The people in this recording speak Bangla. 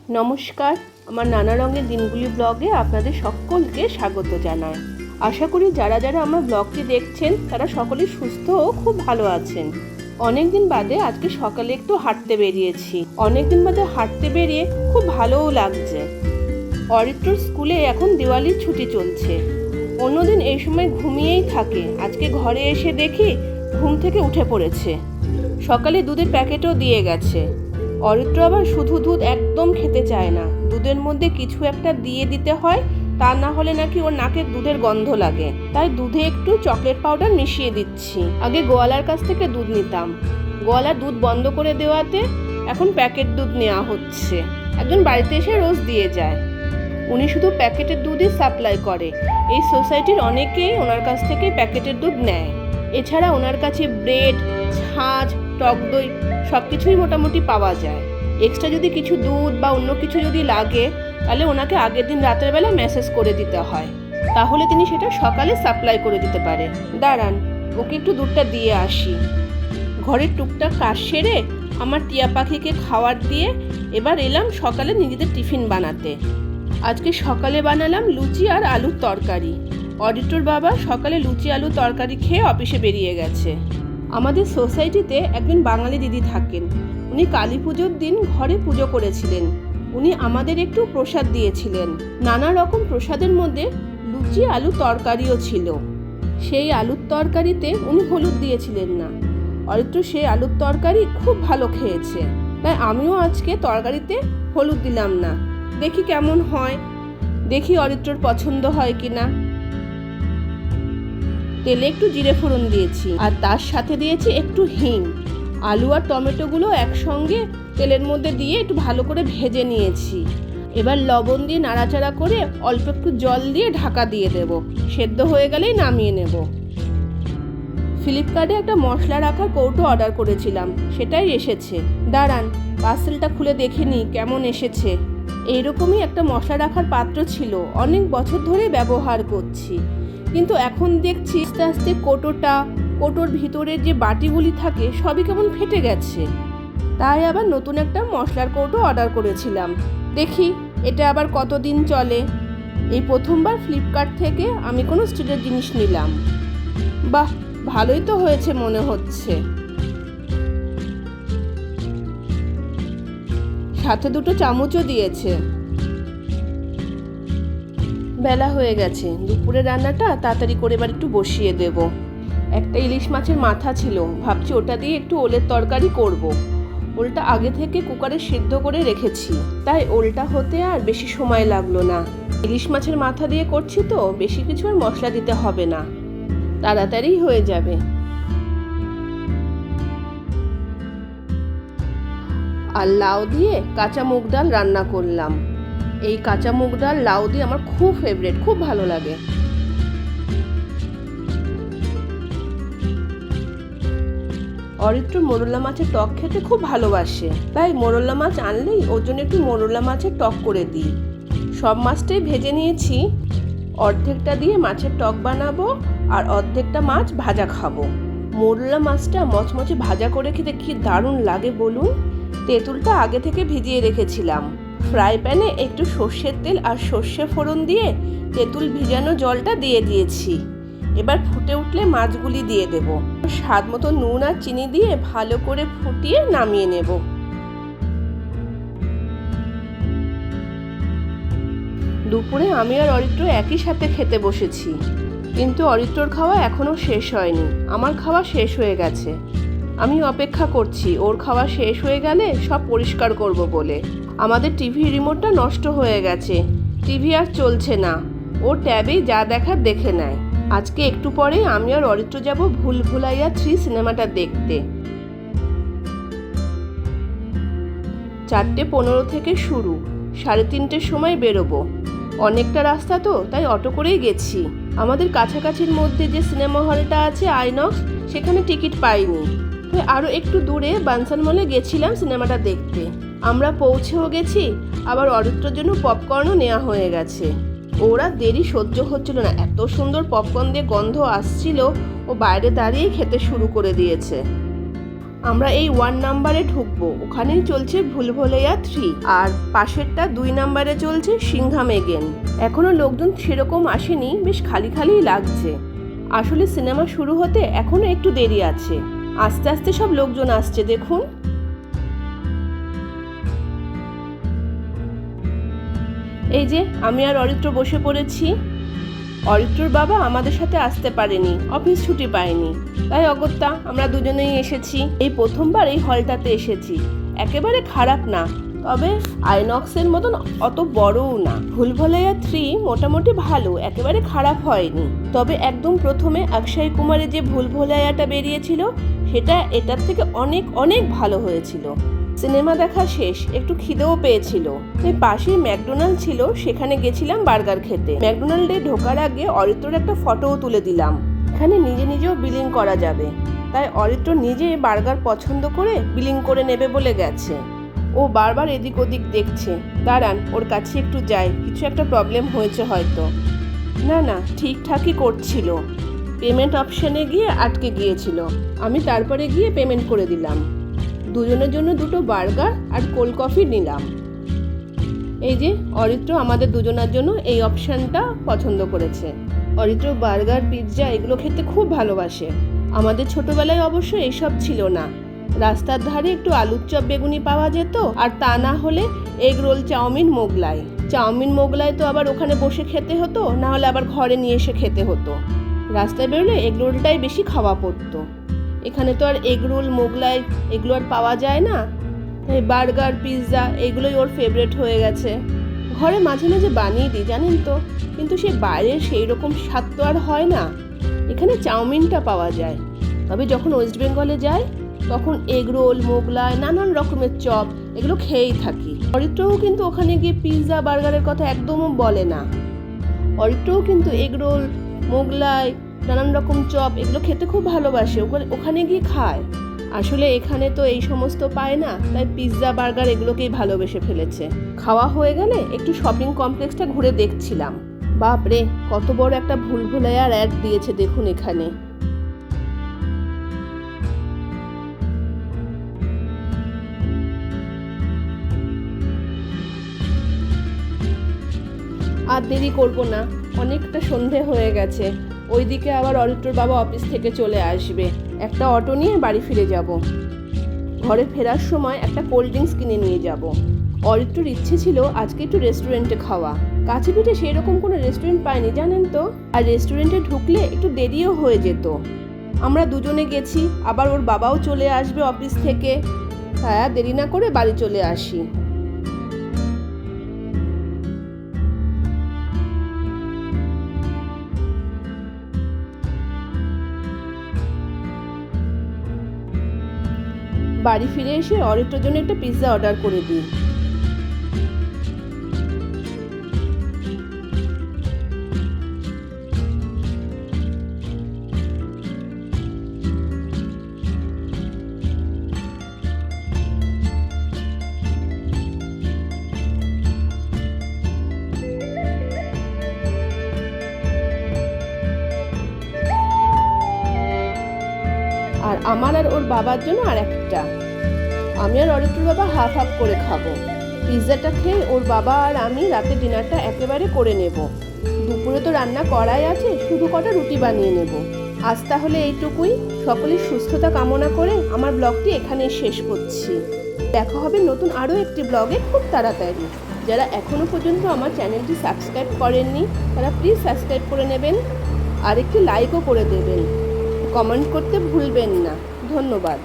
নমস্কার, আমার নানা রঙের দিনগুলি ব্লগে আপনাদের সকলকে স্বাগত জানাই। আশা করি যারা যারা আমার ব্লগটি দেখছেন তারা সকলেই সুস্থ ও খুব ভালো আছেন। অনেকদিন বাদে আজকে সকালে একটু হাঁটতে বেরিয়েছি। অনেকদিন বাদে হাঁটতে বেরিয়ে খুব ভালোও লাগছে। অরিত্রর স্কুলে এখন দিওয়ালির ছুটি চলছে। অন্যদিন এই সময় ঘুমিয়েই থাকে, আজকে ঘরে এসে দেখি ঘুম থেকে উঠে পড়েছে। সকালে দুধের প্যাকেটও দিয়ে গেছে। অরিত্র আবার শুধু দুধ একদম খেতে চায় না, দুধের মধ্যে কিছু একটা দিয়ে দিতে হয়, তা না হলে নাকি ওর নাকে দুধের গন্ধ লাগে। তাই দুধে একটু চকলেট পাউডার মিশিয়ে দিচ্ছি। আগে গোয়ালার কাছ থেকে দুধ নিতাম, গোয়ালার দুধ বন্ধ করে দেওয়াতে এখন প্যাকেট দুধ নেওয়া হচ্ছে। একজন বাড়িতে এসে রোজ দিয়ে যায়, উনি শুধু প্যাকেটের দুধই সাপ্লাই করে। এই সোসাইটির অনেকেই ওনার কাছ থেকে প্যাকেটের দুধ নেয়। এছাড়া ওনার কাছে ব্রেড, ছাঁচ, টক দই সব কিছুই মোটামুটি পাওয়া যায়। এক্সট্রা যদি কিছু দুধ বা অন্য কিছু যদি লাগে তাহলে ওনাকে আগের দিন রাতের বেলা মেসেজ করে দিতে হয়, তাহলে তিনি সেটা সকালে সাপ্লাই করে দিতে পারে। দাঁড়ান, ওকে একটু দুধটা দিয়ে আসি। ঘরের টুকটাক কাজ সেরে আমার টিয়া পাখিকে খাবার দিয়ে এবার এলাম সকালে নিজেদের টিফিন বানাতে। আজকে সকালে বানালাম লুচি আর আলুর তরকারি। অরিত্রর বাবা সকালে লুচি আলু তরকারি খেয়ে অফিসে বেরিয়ে গেছে। আমাদের সোসাইটিতে একজন বাঙালি দিদি থাকেন, উনি কালী পুজোর দিন ঘরে পুজো করেছিলেন। উনি আমাদের একটু প্রসাদ দিয়েছিলেন। নানা রকম প্রসাদের মধ্যে লুচি আলু তরকারিও ছিল। সেই আলুর তরকারিতে উনি হলুদ দিয়েছিলেন না। অরিত্র সেই আলুর তরকারি খুব ভালো খেয়েছে, তাই আমিও আজকে তরকারিতে হলুদ দিলাম না। দেখি কেমন হয়, দেখি অরিত্রর পছন্দ হয় কিনা। তেলে একটু জিরে ফোড়ন দিয়েছি আর তার সাথে দিয়েছি একটু হিং। আলু আর টমেটোগুলো একসঙ্গে তেলের মধ্যে দিয়ে একটু ভালো করে ভেজে নিয়েছি। এবার লবণ দিয়ে নাড়াচাড়া করে অল্প একটু জল দিয়ে ঢাকা দিয়ে দেব। সেদ্ধ হয়ে গেলেই নামিয়ে নেব। ফ্লিপকার্টে একটা মশলা রাখার কৌটো অর্ডার করেছিলাম, সেটাই এসেছে। দাঁড়ান, পার্সেলটা খুলে দেখে নিই কেমন এসেছে। এইরকমই একটা মশলা রাখার পাত্র ছিল, অনেক বছর ধরে ব্যবহার করছি, কিন্তু এখন দেখছি আস্তে আস্তে কোটোর ভিতরের যে বাটিগুলি থাকে সবই কেমন ফেটে গেছে। তাই আবার নতুন একটা মশলার কৌটো অর্ডার করেছিলাম, দেখি এটা আবার কতদিন চলে। এই প্রথমবার ফ্লিপকার্ট থেকে আমি কোনো স্টিলের জিনিস নিলাম। বাহ, ভালোই তো হয়েছে মনে হচ্ছে। সাথে দুটো চামচও দিয়েছে। বেলা হয়ে গেছে, দুপুরে রান্নাটা তাড়াতাড়ি করে এবার একটু বসিয়ে দেব। একটা ইলিশ মাছের মাথা ছিল, ভাবছি ওটা দিয়ে একটু ওলের তরকারি করব। ওলটা আগে থেকে কুকারে সিদ্ধ করে রেখেছি, তাই ওলটা হতে আর বেশি সময় লাগলো না। ইলিশ মাছের মাথা দিয়ে করছি তো বেশি কিছু আর মশলা দিতে হবে না, তাড়াতাড়ি হয়ে যাবে। আর লাউ দিয়ে কাঁচা মুগ ডাল রান্না করলাম। এই কাঁচা মুগ ডাল লাউ দিয়ে আমার খুব ফেভারিট, খুব ভালো লাগে। অরিত্র মোরলা মাছের টক খেতে খুব ভালোবাসে, তাই মোরলা মাছ আনলেই ওর জন্য একটু মোরলা মাছের টক করে দিই। সব মাছটাই ভেজে নিয়েছি, অর্ধেকটা দিয়ে মাছের টক বানাবো আর অর্ধেকটা মাছ ভাজা খাবো। মোরলা মাছটা মচমচে ভাজা করে খেতে কি দারুণ লাগে বলুন। তেঁতুলটা আগে থেকে ভিজিয়ে রেখেছিলাম। ফ্রাই প্যানে একটু সর্ষের তেল আর সর্ষে ফোড়ন দিয়ে তেঁতুল ভিজানো জলটা দিয়ে দিয়েছি। এবার ফুটে উঠলে মাছগুলি দিয়ে দেব। স্বাদ মতো নুন আর চিনি দিয়ে ভালো করে ফুটিয়ে নামিয়ে নেব। দুপুরে আমি আর অরিত্র একই সাথে খেতে বসেছি, কিন্তু অরিত্রর খাওয়া এখনো শেষ হয়নি, আমার খাওয়া শেষ হয়ে গেছে। আমি অপেক্ষা করছি ওর খাওয়া শেষ হয়ে গেলে সব পরিষ্কার করব বলে। আমাদের টিভি রিমোটটা নষ্ট হয়ে গেছে, টিভি আর চলছে না, ও ট্যাবেই যা দেখার দেখে নেয়। আজকে একটু পরেই আমি আর অরিত্র যাব ভুল ভুলাইয়া 3 সিনেমাটা দেখতে। 4:15 থেকে শুরু, 3:30 সময় বেরোবো। অনেকটা রাস্তা তো, তাই অটো করেই গেছি। আমাদের কাছাকাছির মধ্যে যে সিনেমা হলটা আছে আইনক্স, সেখানে টিকিট পাইনি, তাই আরও একটু দূরে বানসান মলে গেছিলাম সিনেমাটা দেখতে। আমরা পৌঁছেও গেছি, আবার অরিত্রর জন্য পপকর্নও নেওয়া হয়ে গেছে। ওরা দেরি সহ্য হচ্ছিল না, এত সুন্দর পপকর্ন দিয়ে গন্ধ আসছিল, ও বাইরে দাঁড়িয়ে খেতে শুরু করে দিয়েছে। আমরা এই 1 নাম্বারে ঢুকবো, ওখানেই চলছে ভুলভুলাইয়া 3, আর পাশেরটা 2 নাম্বারে চলছে সিংহাম এগেন। এখনো লোকজন সেরকম আসেনি, বেশ খালি খালিই লাগছে। আসলে সিনেমা শুরু হতে এখনো একটু দেরি আছে, আস্তে আস্তে সব লোকজন আসছে দেখুন। এই যে আমি আর অরিত্র বসে পড়েছি। অরিত্রর বাবা আমাদের সাথে আসতে পারেনি, অফিস ছুটি পায়নি, তাই অগত্যা আমরা দুজনেই এসেছি। এই প্রথমবার এই হলটাতে এসেছি। একেবারে খারাপ না, তবে আইনক্সের মতন অত বড়ও না। ভুলভুলাইয়া 3 মোটামুটি ভালো, একেবারে খারাপ হয়নি। তবে একদম প্রথমে অক্ষয় কুমারের যে ভুলভুলাইয়াটা বেরিয়েছিল সেটা এটার থেকে অনেক অনেক ভালো হয়েছিল। সিনেমা দেখা শেষ, একটু খিদেও পেয়েছিল, তাই পাশেই ম্যাকডোনাল্ড ছিল, সেখানে গেছিলাম বার্গার খেতে। ম্যাকডোনাল্ডে ঢোকার আগে অরিত্রর একটা ফটোও তুলে দিলাম। এখানে নিজে নিজেও বিলিং করা যাবে, তাই অরিত্র নিজে বার্গার পছন্দ করে বিলিং করে নেবে বলে গেছে। ও বারবার এদিক ওদিক দেখছে, দাঁড়ান ওর কাছে একটু যাই, কিছু একটা প্রবলেম হয়েছে হয়তো। না না, ঠিকঠাকই করছিল, পেমেন্ট অপশানে গিয়ে আটকে গিয়েছিল। আমি তারপরে গিয়ে পেমেন্ট করে দিলাম। দুজনের জন্য 2টো বার্গার আর কোল্ড কফি নিলাম। এই যে অরিত্র আমাদের দুজনের জন্য এই অপশানটা পছন্দ করেছে। অরিত্র বার্গার, পিৎজা এগুলো খেতে খুব ভালোবাসে। আমাদের ছোটবেলায় অবশ্য এইসব ছিল না, রাস্তার ধারে একটু আলুর চপ বেগুনি পাওয়া যেত, আর তা না হলে egg roll, chowmein, Mughlai. Chowmein Mughlai তো আবার ওখানে বসে খেতে হতো, না হলে আবার ঘরে নিয়ে এসে খেতে হতো। রাস্তায় বেরোলে এগ রোলটাই বেশি খাওয়া পড়তো। এখানে তো আর এগ রোল, মোগলাই এগুলো আর পাওয়া যায় না, তাই বার্গার, পিৎজা এগুলোই ওর ফেভারিট হয়ে গেছে। ঘরে মাঝে মাঝে বানিয়ে দিই জানেন তো, কিন্তু সে বাইরের সেই রকম স্বাদ তো আর হয় না। এখানে চাউমিনটা পাওয়া যায়, তবে যখন ওয়েস্ট বেঙ্গলে যাই তখন এগ রোল, মোগলাই, নানান রকমের চপ এগুলো খেয়েই থাকি। অরিত্রও কিন্তু ওখানে গিয়ে পিৎজা, বার্গারের কথা একদমও বলে না। অরিত্রও কিন্তু এগ রোল, মোগলাই, নানান রকম চপ এগুলো খেতে খুব ভালোবাসে, ওখানে গিয়ে খায়। আসলে এখানে তো এই সমস্ত পায় না, তাই পিৎজা, বার্গার এগুলোকেই ভালোবেসে ফেলেছে। খাওয়া হয়ে গেলে একটু শপিং কমপ্লেক্সটা ঘুরে দেখছিলাম। বাপরে, কত বড় একটা ভুলভুলাইয়ার অ্যাড দিয়েছে দেখুন এখানে। আর দেরি করবো না, অনেকটা সন্ধে হয়ে গেছে। ওইদিকে আবার অরিত্রর বাবা অফিস থেকে চলে আসবে, একটা অটো নিয়ে বাড়ি ফিরে যাব। ঘরে ফেরার সময় একটা কোল্ড ড্রিঙ্কস কিনে নিয়ে যাব। অরিত্রর ইচ্ছে ছিল আজকে একটু রেস্টুরেন্টে খাওয়া, কাছে পিঠে সেই রকম কোনো রেস্টুরেন্ট পাইনি জানেন তো, আর রেস্টুরেন্টে ঢুকলে একটু দেরিও হয়ে যেত। আমরা দুজনে গেছি, আবার ওর বাবাও চলে আসবে অফিস থেকে, তাই আর দেরি না করে বাড়ি চলে আসি। বাড়ি ফিরে এসে অরিত্রর জন্য একটা পিৎজা অর্ডার করে দিই। আর আমার আর ওর বাবার জন্য আর একটা। আমি আর অরিত্রর বাবা হাফ হাফ করে খাবো। পিৎজাটা খেয়ে ওর বাবা আর আমি রাতে ডিনারটা একেবারে করে নেব। দুপুরে তো রান্না করাই আছে, শুধু কটা রুটি বানিয়ে নেব। আজ তাহলে এইটুকুই। সকলের সুস্থতা কামনা করে আমার ব্লগটি এখানেই শেষ করছি। দেখা হবে নতুন আরও একটি ব্লগে খুব তাড়াতাড়ি। যারা এখনও পর্যন্ত আমার চ্যানেলটি সাবস্ক্রাইব করেননি তারা প্লিজ সাবস্ক্রাইব করে নেবেন, আর একটি লাইকও করে দেবেন। কমেন্ট করতে ভুলবেন না। ধন্যবাদ।